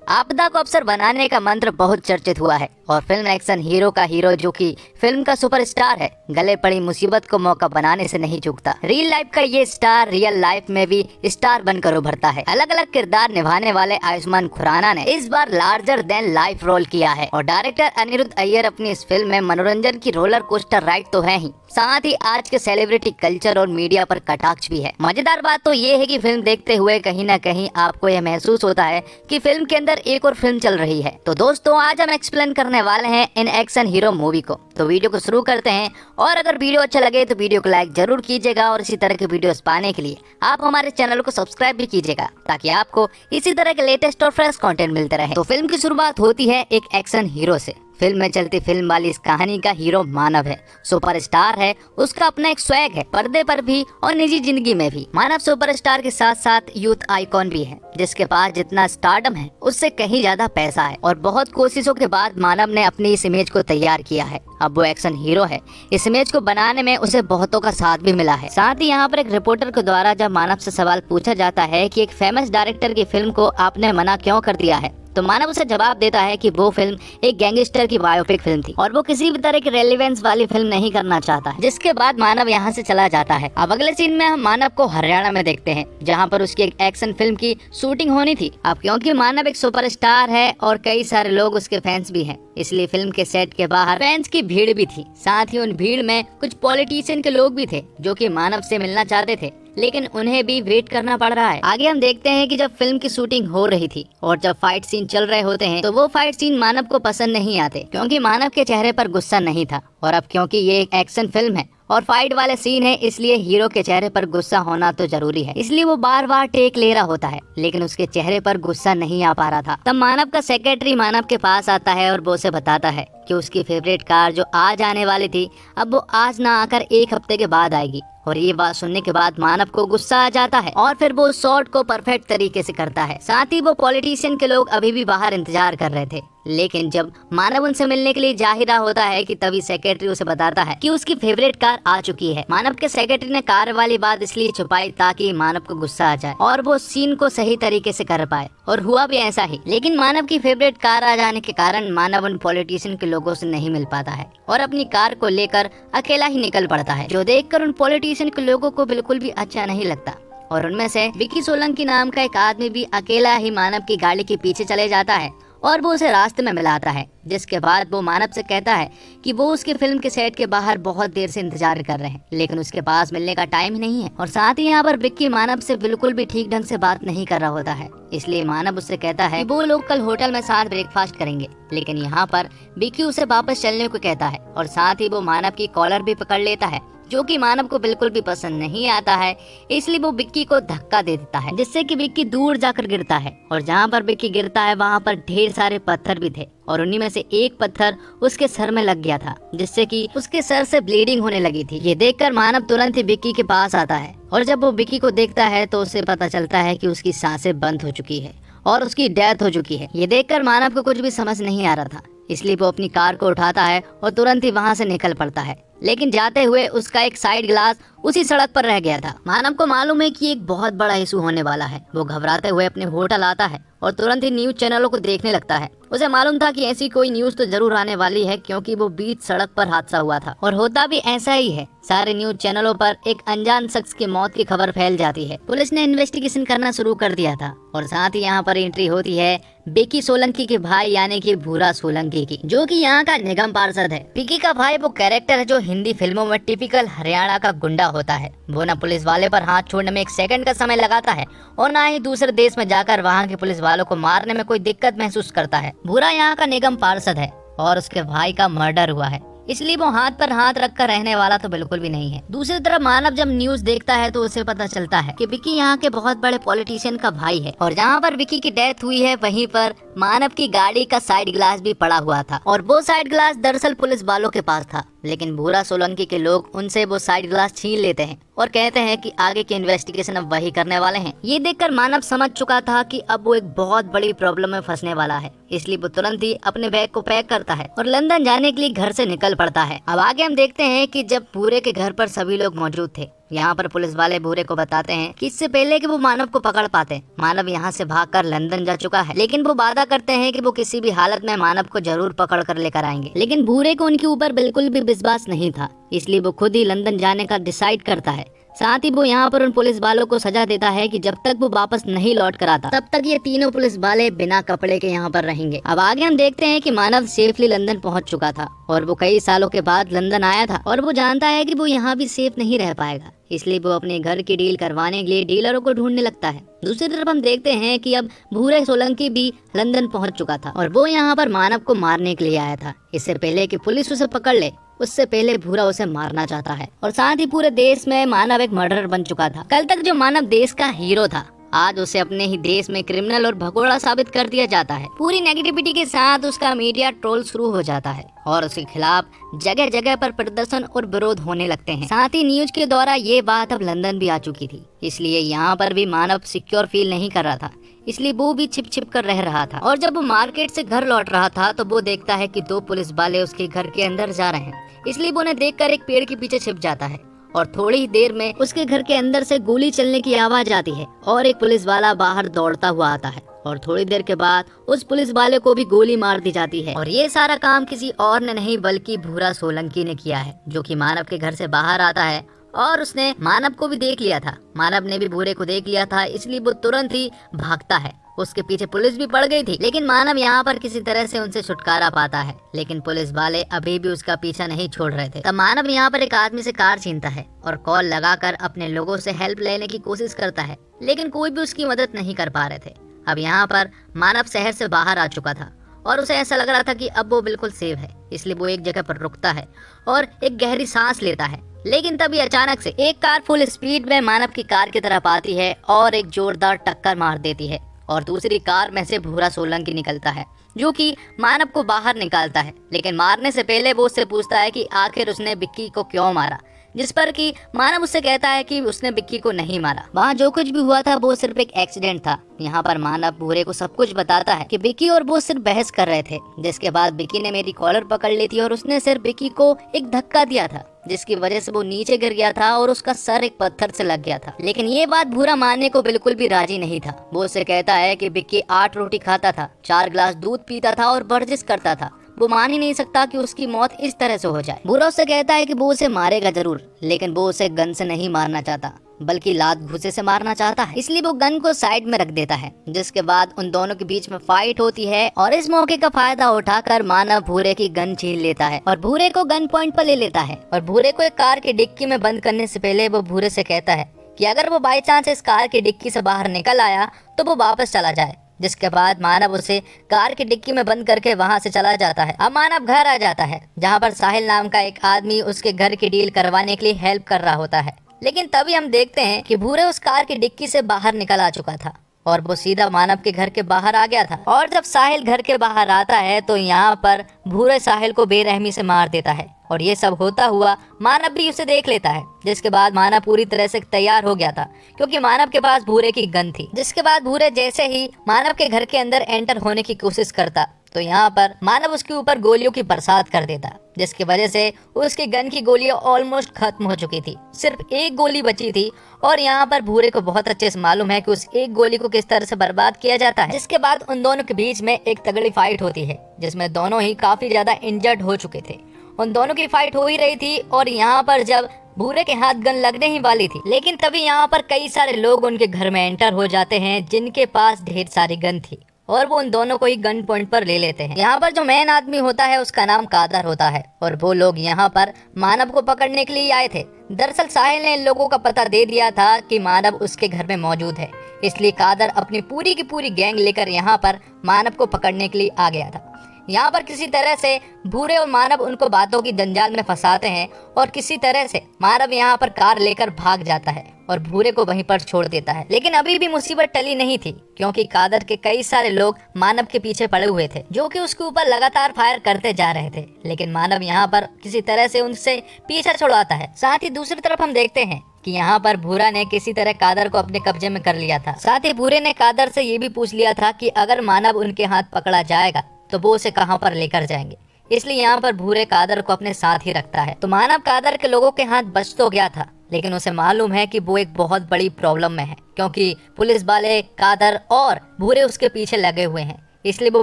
आपदा को अवसर बनाने का मंत्र बहुत चर्चित हुआ है और फिल्म एक्शन हीरो का हीरो जो कि फिल्म का सुपरस्टार है, गले पड़ी मुसीबत को मौका बनाने से नहीं चूकता। रियल लाइफ का ये स्टार रियल लाइफ में भी स्टार बनकर उभरता है। अलग अलग किरदार निभाने वाले आयुष्मान खुराना ने इस बार लार्जर देन लाइफ रोल किया है और डायरेक्टर अनिरुद्ध अय्यर अपनी इस फिल्म में मनोरंजन की रोलर कोस्टर राइड तो है ही, साथ ही आज के सेलिब्रिटी कल्चर और मीडिया पर कटाक्ष भी है। मजेदार बात तो ये है कि फिल्म देखते हुए कहीं न कहीं आपको यह महसूस होता है कि फिल्म के अंदर एक और फिल्म चल रही है। तो दोस्तों, आज हम एक्सप्लेन करने वाले हैं इन एक्शन हीरो मूवी को। तो वीडियो को शुरू करते हैं और अगर वीडियो अच्छा लगे तो वीडियो को लाइक जरूर कीजिएगा और इसी तरह के वीडियोस पाने के लिए आप हमारे चैनल को सब्सक्राइब भी कीजिएगा ताकि आपको इसी तरह के लेटेस्ट और फ्रेश कंटेंट मिलते रहे। तो फिल्म की शुरुआत होती है एक एक्शन हीरो से। फिल्म में चलती फिल्म वाली इस कहानी का हीरो मानव है, सुपरस्टार है, उसका अपना एक स्वैग है, पर्दे पर भी और निजी जिंदगी में भी। मानव सुपरस्टार के साथ साथ यूथ आइकॉन भी है, जिसके पास जितना स्टारडम है उससे कहीं ज्यादा पैसा है और बहुत कोशिशों के बाद मानव ने अपनी इस इमेज को तैयार किया है। अब वो एक्शन हीरो है। इस इमेज को बनाने में उसे बहुतों का साथ भी मिला है। साथ ही यहाँ पर एक रिपोर्टर के द्वारा जब मानव से सवाल पूछा जाता है कि एक फेमस डायरेक्टर की फिल्म को आपने मना क्यों कर दिया है, तो मानव उसे जवाब देता है कि वो फिल्म एक गैंगस्टर की बायोपिक फिल्म थी और वो किसी भी तरह की रेलेवेंस वाली फिल्म नहीं करना चाहता है। जिसके बाद मानव यहाँ से चला जाता है। अब अगले सीन में हम मानव को हरियाणा में देखते हैं, जहाँ पर उसकी एक एक्शन फिल्म की शूटिंग होनी थी। अब क्योंकि मानव एक सुपरस्टार है और कई सारे लोग उसके फैंस भी हैं, इसलिए फिल्म के सेट के बाहर फैंस की भीड़ भी थी। साथ ही उन भीड़ में कुछ पॉलिटिशियन के लोग भी थे जो कि मानव से मिलना चाहते थे, लेकिन उन्हें भी वेट करना पड़ रहा है। आगे हम देखते हैं कि जब फिल्म की शूटिंग हो रही थी और जब फाइट सीन चल रहे होते हैं तो वो फाइट सीन मानव को पसंद नहीं आते, क्योंकि मानव के चेहरे पर गुस्सा नहीं था। और अब क्योंकि ये एक एक्शन फिल्म है और फाइट वाले सीन है, इसलिए हीरो के चेहरे पर गुस्सा होना तो जरूरी है, इसलिए वो बार बार टेक ले रहा होता है, लेकिन उसके चेहरे पर गुस्सा नहीं आ पा रहा था। तब मानव का सेक्रेटरी मानव के पास आता है और वो उसे बताता है कि उसकी फेवरेट कार जो आज आने वाली थी, अब वो आज ना आकर एक हफ्ते के बाद आएगी। और ये बात सुनने के बाद मानव को गुस्सा आ जाता है और फिर वो शॉट को परफेक्ट तरीके से करता है। साथ ही वो पॉलिटिशियन के लोग अभी भी बाहर इंतजार कर रहे थे, लेकिन जब मानव उनसे मिलने के लिए जा ही रहा होता है कि तभी सेक्रेटरी उसे बताता है कि उसकी फेवरेट कार आ चुकी है। मानव के सेक्रेटरी ने कार वाली बात इसलिए छुपाई ताकि मानव को गुस्सा आ जाए और वो सीन को सही तरीके से कर पाए, और हुआ भी ऐसा ही। लेकिन मानव की फेवरेट कार आ जाने के कारण मानव उन पॉलिटिशियन के लोगों से नहीं मिल पाता है और अपनी कार को लेकर अकेला ही निकल पड़ता है, जो देखकर उन पॉलिटिशियन के लोगों को बिल्कुल भी अच्छा नहीं लगता। और उनमें से विक्की सोलंकी नाम का एक आदमी भी अकेला ही मानव की गाड़ी के पीछे चले जाता है और वो उसे रास्ते में मिलाता है। जिसके बाद वो मानव से कहता है कि वो उसके फिल्म के सेट के बाहर बहुत देर से इंतजार कर रहे हैं, लेकिन उसके पास मिलने का टाइम ही नहीं है। और साथ ही यहाँ पर विक्की मानव से बिल्कुल भी ठीक ढंग से बात नहीं कर रहा होता है, इसलिए मानव उससे कहता है कि वो लोग कल होटल में साथ ब्रेकफास्ट करेंगे। लेकिन यहाँ पर विक्की उसे वापस चलने को कहता है और साथ ही वो मानव की कॉलर भी पकड़ लेता है, जो कि मानव को बिल्कुल भी पसंद नहीं आता है। इसलिए वो विक्की को धक्का दे देता है, जिससे कि विक्की दूर जाकर गिरता है। और जहाँ पर विक्की गिरता है वहाँ पर ढेर सारे पत्थर भी थे और उन्हीं में से एक पत्थर उसके सर में लग गया था, जिससे कि उसके सर से ब्लीडिंग होने लगी थी। ये देखकर मानव तुरंत ही विक्की के पास आता है और जब वो विक्की को देखता है तो उसे पता चलता है कि उसकी सांसें बंद हो चुकी है और उसकी डेथ हो चुकी है। ये देखकर मानव को कुछ भी समझ नहीं आ रहा था, इसलिए वो अपनी कार को उठाता है और तुरंत ही वहाँ से निकल पड़ता है। लेकिन जाते हुए उसका एक साइड ग्लास उसी सड़क पर रह गया था। मानव को मालूम है कि एक बहुत बड़ा इशू होने वाला है। वो घबराते हुए अपने होटल आता है और तुरंत ही न्यूज चैनलों को देखने लगता है। उसे मालूम था कि ऐसी कोई न्यूज तो जरूर आने वाली है, क्योंकि वो बीच सड़क पर हादसा हुआ था और होता भी ऐसा ही है। सारे न्यूज चैनलों पर एक अनजान शख्स की मौत की खबर फैल जाती है। पुलिस ने इन्वेस्टिगेशन करना शुरू कर दिया था और साथ ही यहाँ पर एंट्री होती है विक्की सोलंकी के भाई यानी कि भूरा सोलंकी की, जो कि यहाँ का निगम पार्षद है। विक्की का भाई वो कैरेक्टर है जो हिंदी फिल्मों में टिपिकल हरियाणा का गुंडा होता है। वो न पुलिस वाले पर हाथ छोड़ने में एक सेकंड का समय लगाता है और न ही दूसरे देश में जाकर वहाँ के पुलिस वालों को मारने में कोई दिक्कत महसूस करता है। भूरा यहाँ का निगम पार्षद है और उसके भाई का मर्डर हुआ है, इसलिए वो हाथ पर हाथ रखकर रहने वाला तो बिल्कुल भी नहीं है। दूसरी तरफ मानव जब न्यूज देखता है तो उसे पता चलता है कि विक्की यहाँ के बहुत बड़े पॉलिटिशियन का भाई है और जहाँ पर विक्की की डेथ हुई है वहीं पर मानव की गाड़ी का साइड ग्लास भी पड़ा हुआ था और वो साइड ग्लास दरअसल पुलिस वालों के पास था। लेकिन भूरा सोलंकी के लोग उनसे वो साइड ग्लास छीन लेते हैं और कहते हैं कि आगे की इन्वेस्टिगेशन अब वही करने वाले हैं। ये देखकर मानव समझ चुका था कि अब वो एक बहुत बड़ी प्रॉब्लम में फंसने वाला है, इसलिए वो तुरंत ही अपने बैग को पैक करता है और लंदन जाने के लिए घर से निकल पड़ता है। अब आगे हम देखते हैं कि जब भूरे के घर पर सभी लोग मौजूद थे यहाँ पर पुलिस वाले भूरे को बताते हैं कि इससे पहले कि वो मानव को पकड़ पाते, मानव यहाँ से भागकर लंदन जा चुका है, लेकिन वो वादा करते हैं कि वो किसी भी हालत में मानव को जरूर पकड़ कर लेकर आएंगे। लेकिन भूरे को उनके ऊपर बिल्कुल भी विश्वास नहीं था, इसलिए वो खुद ही लंदन जाने का डिसाइड करता है। साथ ही वो यहाँ पर उन पुलिस वालों को सजा देता है कि जब तक वो वापस नहीं लौट कर आता तब तक ये तीनों पुलिस वाले बिना कपड़े के यहाँ पर रहेंगे। अब आगे हम देखते हैं कि मानव सेफली लंदन पहुँच चुका था और वो कई सालों के बाद लंदन आया था और वो जानता है कि वो यहाँ भी सेफ नहीं रह पाएगा, इसलिए वो अपने घर की डील करवाने के लिए डीलरों को ढूंढने लगता है। दूसरी तरफ हम देखते हैं कि अब भूरे सोलंकी भी लंदन पहुंच चुका था और वो यहाँ पर मानव को मारने के लिए आया था। इससे पहले कि पुलिस उसे पकड़ ले, उससे पहले भूरा उसे मारना चाहता है और साथ ही पूरे देश में मानव एक मर्डरर बन चुका था। कल तक जो मानव देश का हीरो था, आज उसे अपने ही देश में क्रिमिनल और भगोड़ा साबित कर दिया जाता है। पूरी नेगेटिविटी के साथ उसका मीडिया ट्रोल शुरू हो जाता है और उसके खिलाफ जगह जगह पर प्रदर्शन और विरोध होने लगते हैं। साथ ही न्यूज के द्वारा ये बात अब लंदन भी आ चुकी थी, इसलिए यहाँ पर भी मानव सिक्योर फील नहीं कर रहा था, इसलिए वो भी छिप छिप कर रह रहा था। और जब वो मार्केट से घर लौट रहा था तो वो देखता है कि दो पुलिस वाले उसके घर के अंदर जा रहे हैं, इसलिए वो उन्हें देखकर एक पेड़ के पीछे छिप जाता है और थोड़ी ही देर में उसके घर के अंदर से गोली चलने की आवाज आती है और एक पुलिस वाला बाहर दौड़ता हुआ आता है और थोड़ी देर के बाद उस पुलिस वाले को भी गोली मार दी जाती है। और ये सारा काम किसी और ने नहीं बल्कि भूरा सोलंकी ने किया है, जो कि मानव के घर से बाहर आता है और उसने मानव को भी देख लिया था। मानव ने भी भूरे को देख लिया था, इसलिए वो तुरंत ही भागता है। उसके पीछे पुलिस भी पड़ गई थी, लेकिन मानव यहाँ पर किसी तरह से उनसे छुटकारा पाता है, लेकिन पुलिस वाले अभी भी उसका पीछा नहीं छोड़ रहे थे। तब मानव यहाँ पर एक आदमी से कार छीनता है और कॉल लगाकर अपने लोगों से हेल्प लेने की कोशिश करता है, लेकिन कोई भी उसकी मदद नहीं कर पा रहे थे। अब यहाँ पर मानव शहर से बाहर आ चुका था और उसे ऐसा लग रहा था कि अब वो बिल्कुल सेफ है, इसलिए वो एक जगह पर रुकता है और एक गहरी सांस लेता है। लेकिन तभी अचानक से एक कार फुल स्पीड में मानव की कार की तरफ आती है और एक जोरदार टक्कर मार देती है और दूसरी कार में से भूरा सोलंकी निकलता है, जो कि मानव को बाहर निकालता है। लेकिन मारने से पहले वो उससे पूछता है कि आखिर उसने विक्की को क्यों मारा, जिस पर कि मानव उससे कहता है कि उसने विक्की को नहीं मारा, वहाँ जो कुछ भी हुआ था वो सिर्फ एक एक्सीडेंट था। यहाँ पर मानव भूरे को सब कुछ बताता है कि विक्की और वो सिर्फ बहस कर रहे थे, जिसके बाद विक्की ने मेरी कॉलर पकड़ ली थी और उसने सिर्फ विक्की को एक धक्का दिया था, जिसकी वजह से वो नीचे गिर गया था और उसका सर एक पत्थर से लग गया था। लेकिन ये बात भूरा मानने को बिल्कुल भी राजी नहीं था। वो उससे कहता है कि विक्की 8 रोटी खाता था, 4 गिलास दूध पीता था और वर्जिश करता था। वो मान ही नहीं सकता कि उसकी मौत इस तरह से हो जाए। भूरा उससे कहता है कि वो उसे मारेगा जरूर, लेकिन वो उसे गन से नहीं मारना चाहता बल्कि लात घुसे से मारना चाहता है, इसलिए वो गन को साइड में रख देता है। जिसके बाद उन दोनों के बीच में फाइट होती है और इस मौके का फायदा उठाकर मानव भूरे की गन छीन लेता है और भूरे को गन पॉइंट पर ले लेता है। और भूरे को एक कार की डिक्की में बंद करने से पहले वो भूरे से कहता है कि अगर वो बाई चांस इस कार की डिक्की से बाहर निकल आया तो वो वापस चला जाए। जिसके बाद मानव उसे कार की डिक्की में बंद करके वहां से चला जाता है। अब मानव घर आ जाता है, जहां पर साहिल नाम का एक आदमी उसके घर की डील करवाने के लिए हेल्प कर रहा होता है। लेकिन तभी हम देखते हैं कि भूरे उस कार की डिक्की से बाहर निकल आ चुका था और वो सीधा मानव के घर के बाहर आ गया था। और जब साहिल घर के बाहर आता है तो यहाँ पर भूरे साहिल को बेरहमी से मार देता है और ये सब होता हुआ मानव भी उसे देख लेता है। जिसके बाद मानव पूरी तरह से तैयार हो गया था, क्योंकि मानव के पास भूरे की गन थी। जिसके बाद भूरे जैसे ही मानव के घर के अंदर एंटर होने की कोशिश करता तो यहाँ पर मानव उसके ऊपर गोलियों की बरसात कर देता, जिसकी वजह से उसकी गन की गोलियां ऑलमोस्ट खत्म हो चुकी थी, सिर्फ एक गोली बची थी। और यहाँ पर भूरे को बहुत अच्छे से मालूम है कि उस एक गोली को किस तरह से बर्बाद किया जाता है। जिसके बाद उन दोनों के बीच में एक तगड़ी फाइट होती है, जिसमें दोनों ही काफी ज्यादा इंजर्ड हो चुके थे। उन दोनों की फाइट हो ही रही थी और यहाँ पर जब भूरे के हाथ गन लगने ही वाली थी, लेकिन तभी यहाँ पर कई सारे लोग उनके घर में एंटर हो जाते हैं जिनके पास ढेर सारी गन थी और वो उन दोनों को ही गन पॉइंट पर ले लेते हैं। यहाँ पर जो मेन आदमी होता है उसका नाम कादर होता है और वो लोग यहाँ पर मानव को पकड़ने के लिए आए थे। दरअसल साहिल ने इन लोगों का पता दे दिया था कि मानव उसके घर में मौजूद है, इसलिए कादर अपनी पूरी की पूरी गैंग लेकर यहाँ पर मानव को पकड़ने के लिए आ गया था। यहाँ पर किसी तरह से भूरे और मानव उनको बातों की जंजाल में फंसाते हैं और किसी तरह से मानव यहाँ पर कार लेकर भाग जाता है और भूरे को वहीं पर छोड़ देता है। लेकिन अभी भी मुसीबत टली नहीं थी, क्योंकि कादर के कई सारे लोग मानव के पीछे पड़े हुए थे, जो कि उसके ऊपर लगातार फायर करते जा रहे थे। लेकिन मानव यहाँ पर किसी तरह से उनसे पीछा छुड़वाता है। साथ ही दूसरी तरफ हम देखते हैं कि यहाँ पर भूरा ने किसी तरह कादर को अपने कब्जे में कर लिया था। साथ ही भूरे ने कादर से ये भी पूछ लिया था कि अगर मानव उनके हाथ पकड़ा जाएगा तो वो उसे कहां पर लेकर जाएंगे, इसलिए यहाँ पर भूरे कादर को अपने साथ ही रखता है। तो मानव कादर के लोगों के हाथ बच तो गया था, लेकिन उसे मालूम है कि वो एक बहुत बड़ी प्रॉब्लम में है, क्योंकि पुलिस वाले कादर और भूरे उसके पीछे लगे हुए हैं। इसलिए वो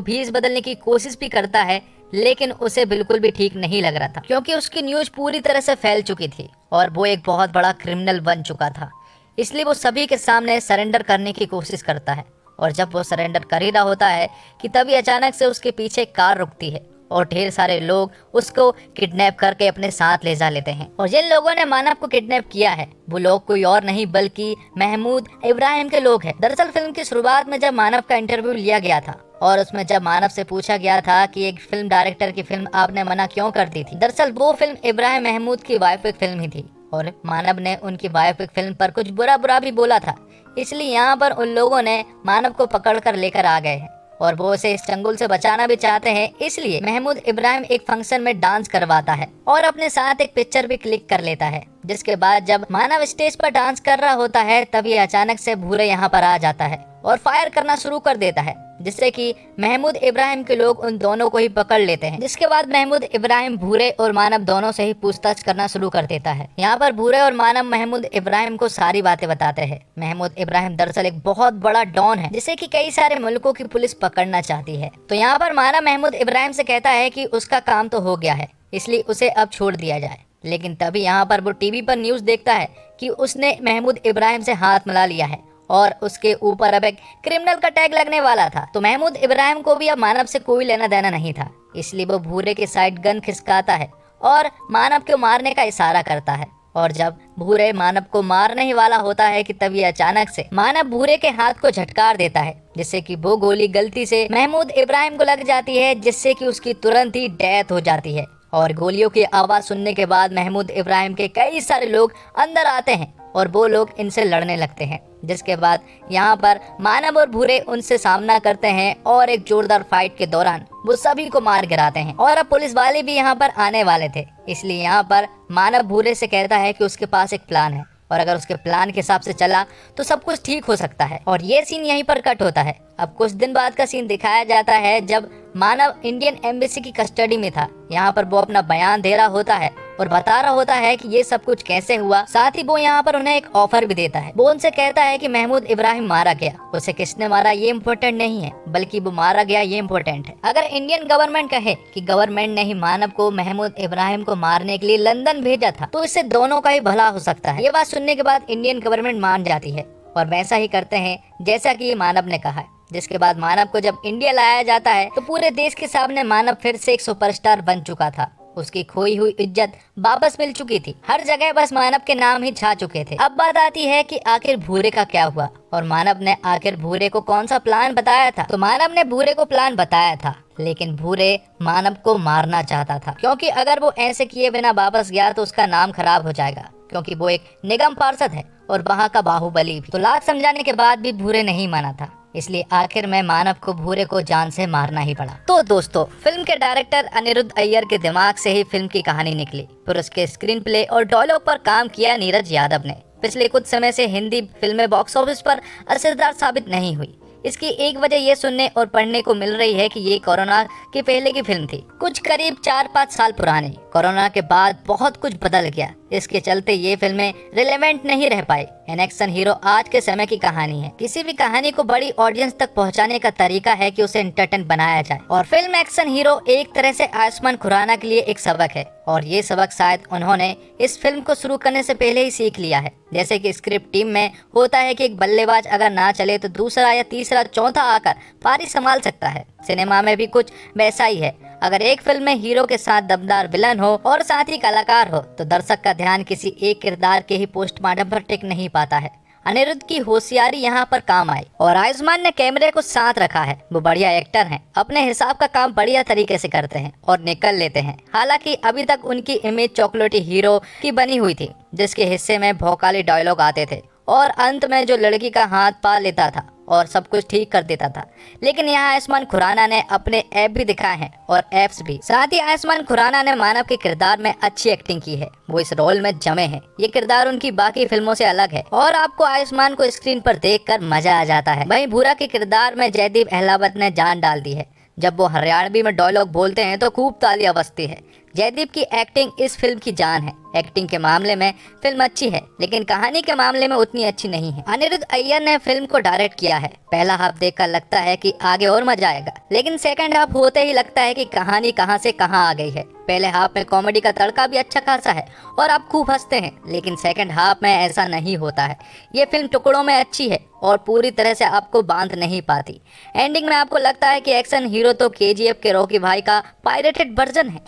भेष बदलने की कोशिश भी करता है, लेकिन उसे बिल्कुल भी ठीक नहीं लग रहा था, क्योंकि उसकी न्यूज पूरी तरह से फैल चुकी थी और वो एक बहुत बड़ा क्रिमिनल बन चुका था। इसलिए वो सभी के सामने सरेंडर करने की कोशिश करता है, और जब वो सरेंडर कर ही रहा होता है कि तभी अचानक से उसके पीछे कार रुकती है और ढेर सारे लोग उसको किडनैप करके अपने साथ ले जा लेते हैं। और जिन लोगों ने मानव को किडनैप किया है वो लोग कोई और नहीं बल्कि महमूद इब्राहिम के लोग हैं। दरअसल फिल्म की शुरुआत में जब मानव का इंटरव्यू लिया गया था और उसमें जब मानव से पूछा गया था कि एक फिल्म डायरेक्टर की फिल्म आपने मना क्यों कर दी थी, दरअसल वो फिल्म इब्राहिम महमूद की बायोपिक फिल्म ही थी और मानव ने उनकी बायोपिक फिल्म पर कुछ बुरा बुरा भी बोला था। इसलिए यहाँ पर उन लोगों ने मानव को पकड़ कर लेकर आ गए हैं और वो उसे इस चंगुल से बचाना भी चाहते हैं। इसलिए महमूद इब्राहिम एक फंक्शन में डांस करवाता है और अपने साथ एक पिक्चर भी क्लिक कर लेता है। जिसके बाद जब मानव स्टेज पर डांस कर रहा होता है तभी अचानक से भूरे यहाँ पर आ जाता है और फायर करना शुरू कर देता है, जिससे कि महमूद इब्राहिम के लोग उन दोनों को ही पकड़ लेते हैं। जिसके बाद महमूद इब्राहिम भूरे और मानव दोनों से ही पूछताछ करना शुरू कर देता है। यहाँ पर भूरे और मानव महमूद इब्राहिम को सारी बातें बताते हैं। महमूद इब्राहिम दरअसल एक बहुत बड़ा डॉन है जिसे कि कई सारे मुल्कों की पुलिस पकड़ना चाहती है। तो यहाँ पर मानव महमूद इब्राहिम से कहता है कि उसका काम तो हो गया है, इसलिए उसे अब छोड़ दिया जाए। लेकिन तभी यहाँ पर वो टीवी पर न्यूज देखता है कि उसने महमूद इब्राहिम से हाथ मिला लिया है और उसके ऊपर अब एक क्रिमिनल का टैग लगने वाला था। तो महमूद इब्राहिम को भी अब मानव से कोई लेना देना नहीं था, इसलिए वो भूरे के साइड गन खिसकाता है और मानव को मारने का इशारा करता है। और जब भूरे मानव को मारने ही वाला होता है कि तभी अचानक से मानव भूरे के हाथ को झटकार देता है, जिससे कि वो गोली गलती से महमूद इब्राहिम को लग जाती है, जिससे कि उसकी तुरंत ही डेथ हो जाती है। और गोलियों की आवाज सुनने के बाद महमूद इब्राहिम के कई सारे लोग अंदर आते हैं और वो लोग इनसे लड़ने लगते हैं। जिसके बाद यहाँ पर मानव और भूरे उनसे सामना करते हैं और एक जोरदार फाइट के दौरान वो सभी को मार गिराते हैं। और अब पुलिस वाले भी यहाँ पर आने वाले थे, इसलिए यहाँ पर मानव भूरे से कहता है कि उसके पास एक प्लान है और अगर उसके प्लान के हिसाब से चला तो सब कुछ ठीक हो सकता है। और ये सीन यहीं पर कट होता है। अब कुछ दिन बाद का सीन दिखाया जाता है जब मानव इंडियन एम्बेसी की कस्टडी में था। यहाँ पर वो अपना बयान दे रहा होता है और बता रहा होता है कि ये सब कुछ कैसे हुआ। साथ ही वो यहाँ पर उन्हें एक ऑफर भी देता है। वो उनसे कहता है कि महमूद इब्राहिम मारा गया, उसे किसने मारा ये इम्पोर्टेंट नहीं है, बल्कि वो मारा गया ये इम्पोर्टेंट है। अगर इंडियन गवर्नमेंट कहे कि गवर्नमेंट ने ही मानव को महमूद इब्राहिम को मारने के लिए लंदन भेजा था तो इससे दोनों का ही भला हो सकता है। ये बात सुनने के बाद इंडियन गवर्नमेंट मान जाती है और वैसा ही करते हैं जैसा कि मानव ने कहा है। जिसके बाद मानव को जब इंडिया लाया जाता है तो पूरे देश के सामने मानव फिर से एक सुपरस्टार बन चुका था। उसकी खोई हुई इज्जत वापस मिल चुकी थी, हर जगह बस मानव के नाम ही छा चुके थे। अब बात आती है कि आखिर भूरे का क्या हुआ और मानव ने आखिर भूरे को कौन सा प्लान बताया था। तो मानव ने भूरे को प्लान बताया था, लेकिन भूरे मानव को मारना चाहता था, क्योंकि अगर वो ऐसे किए बिना वापस गया तो उसका नाम खराब हो जाएगा, क्योंकि वो एक निगम पार्षद है और वहाँ का बाहुबली भी। तो लाख समझाने के बाद भी भूरे नहीं माना था, इसलिए आखिर में मानव को भूरे को जान से मारना ही पड़ा। तो दोस्तों, फिल्म के डायरेक्टर अनिरुद्ध अय्यर के दिमाग से ही फिल्म की कहानी निकली, फिर उसके स्क्रीन प्ले और डायलॉग पर काम किया नीरज यादव ने। पिछले कुछ समय से हिंदी फिल्में बॉक्स ऑफिस पर असरदार साबित नहीं हुई। इसकी एक वजह ये सुनने और पढ़ने को मिल रही है कि ये कोरोना के पहले की फिल्म थी, कुछ करीब 4-5 साल पुरानी। कोरोना के बाद बहुत कुछ बदल गया, इसके चलते ये फिल्में रिलेवेंट नहीं रह पाई। एन एक्शन हीरो आज के समय की कहानी है। किसी भी कहानी को बड़ी ऑडियंस तक पहुंचाने का तरीका है कि उसे एंटरटेन बनाया जाए, और फिल्म एक्शन हीरो एक तरह से आयुष्मान खुराना के लिए एक सबक है, और ये सबक शायद उन्होंने इस फिल्म को शुरू करने से पहले ही सीख लिया है। जैसे कि स्क्रिप्ट टीम में होता है कि एक बल्लेबाज अगर ना चले तो दूसरा या तीसरा चौथा आकर पारी संभाल सकता है। सिनेमा में भी कुछ वैसा ही है। अगर एक फिल्म में हीरो के साथ दमदार विलन हो और साथ ही कलाकार हो तो दर्शक का ध्यान किसी एक किरदार के ही पोस्टमार्टम पर टिक नहीं पाता है। अनिरुद्ध की होशियारी यहाँ पर काम आई और आयुष्मान ने कैमरे को साथ रखा है। वो बढ़िया एक्टर हैं, अपने हिसाब का काम बढ़िया तरीके से करते हैं और निकल लेते हैं। हालांकि अभी तक उनकी इमेज चॉकलेटी हीरो की बनी हुई थी, जिसके हिस्से में भौकाली डायलॉग आते थे और अंत में जो लड़की का हाथ पा लेता था और सब कुछ ठीक कर देता था। लेकिन यहाँ आयुष्मान खुराना ने अपने ऐप भी दिखाए हैं और एप्स भी। साथ ही आयुष्मान खुराना ने मानव के किरदार में अच्छी एक्टिंग की है, वो इस रोल में जमे हैं। ये किरदार उनकी बाकी फिल्मों से अलग है और आपको आयुष्मान को स्क्रीन पर देखकर मजा आ जाता है। वहीं भूरा के किरदार में जयदीप अहलावत ने जान डाल दी है। जब वो हरियाणवी में डायलॉग बोलते हैं तो खूब तालियां बजती है। जयदीप की एक्टिंग इस फिल्म की जान है। एक्टिंग के मामले में फिल्म अच्छी है, लेकिन कहानी के मामले में उतनी अच्छी नहीं है। अनिरुद्ध अय्यर ने फिल्म को डायरेक्ट किया है। पहला हाफ देखकर लगता है कि आगे और मजा आएगा, लेकिन सेकंड हाफ होते ही लगता है कि कहानी कहां से कहां आ गई है। पहले हाफ में कॉमेडी का तड़का भी अच्छा खासा है और आप खूब हंसते हैं, लेकिन सेकंड हाफ में ऐसा नहीं होता है। ये फिल्म टुकड़ों में अच्छी है और पूरी तरह से आपको बांध नहीं पाती। एंडिंग में आपको लगता है कि एक्शन हीरो तो केजीएफ के रॉकी भाई का पायरेटेड वर्जन है।